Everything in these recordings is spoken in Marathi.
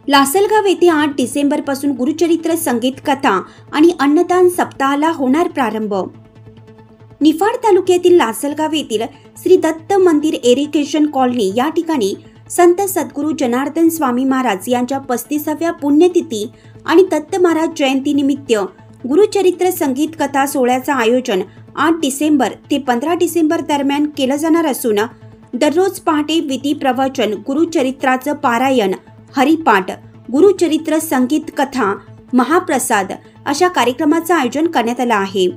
लासलगाव येथे 8 डिसेंबरपासून गुरुचरित्र संगीत कथा आणि अन्नदान सप्ताहाला होणार प्रारंभ। निफाड तालुक्यातील लासलगाव येथील श्री दत्त मंदिर इरिगेशन कॉलनी या ठिकाणी संत सद्गुरू जनार्दन स्वामी महाराज यांच्या 35व्या पुण्यतिथी आणि दत्त महाराज जयंती निमित्त गुरुचरित्र संगीत कथा सोहळ्याचे आयोजन 8 डिसेंबर ते 15 डिसेंबर दरम्यान केले जाणार असून दररोज पहाटे विधी प्रवचन, गुरुचरित्राचे पारायण, हरिपाठ, गुरुचरित्र संगीत कथा, महाप्रसाद अशा कार्यक्रमाचे आयोजन करण्यात आले आहे।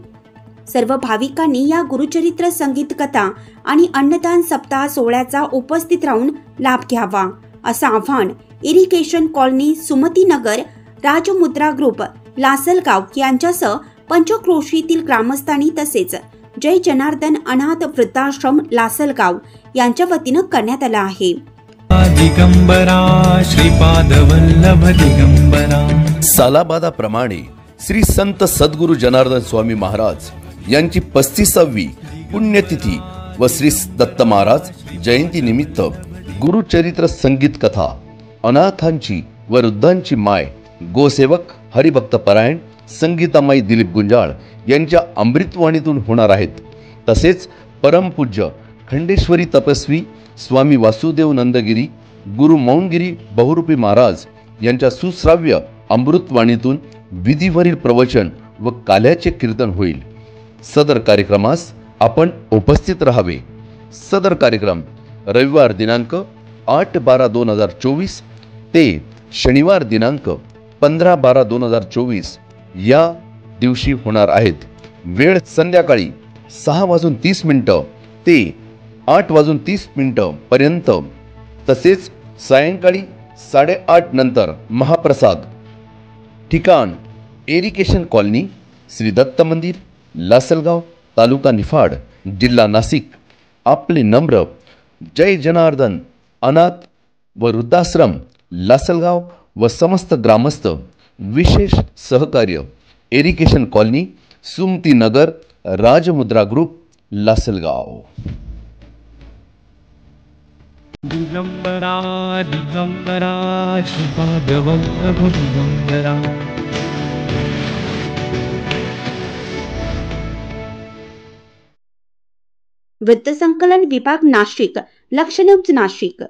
सर्व भाविकांनी या गुरुचरित्र संगीत कथा आणि अन्नदान सप्ताह सोहळ्याचा उपस्थित राहून लाभ घ्यावा असं आवाहन इरिगेशन कॉलनी, सुमती नगर, राजमुद्रा ग्रुप, लासलगाव यांच्यासह पंचक्रोशीतील ग्रामस्थांनी तसेच जय जनार्दन अनाथ वृद्धाश्रम लासलगाव यांच्या वतीने करण्यात आला आहे। दिगंबरा श्रीपाद वल्लभ दिगंबरा। सालाबादाप्रमाणे श्री संत सद्गुरू जनार्दन स्वामी महाराज यांची 35वी पुण्यतिथी व श्री दत्त महाराज जयंती निमित्त गुरुचरित्र संगीत कथा, अनाथांची व वृद्धांची माय, गोसेवक, हरिभक्त परायण संगीतामाई दिलीप गुंजाळ यांच्या अमृतवाणीतून होणार आहेत। तसेच परमपूज्य खंडेश्वरी तपस्वी स्वामी वासुदेव नंदगिरी, गुरु मौनगिरी बहुरूपी महाराज यांच्या सुश्राव्य अमृतवाणीतून विधीवरील प्रवचन व काल्याचे कीर्तन होईल। सदर कार्यक्रमास आपण उपस्थित राहावे। सदर कार्यक्रम रविवार दिनांक 8/12/2024 ते शनिवार दिनांक 15/12/2024 या दिवशी होणार आहेत। वेळ संध्याकाळी 6:30 ते 8:30 पर्यंत, तसेच सायंकाळी 8:30 नंतर महाप्रसाद। ठिकाण इरिगेशन कॉलनी, श्री दत्त मंदिर, लासलगाव, तालुका निफाड, जिल्हा नाशिक। आपले नम्र जय जनार्दन अनाथ व वृद्धाश्रम लासलगाव व समस्त ग्रामस्थ। विशेष सहकार्य इरिगेशन कॉलनी, सुमती नगर, राजमुद्रा ग्रुप, लासलगाव। दिगंबरा दिगंबरा श्रीपाद वल्लभ दिगंबरा। वृत्तसंकलन विभाग नाशिक, लक्ष न्यूज नाशिक।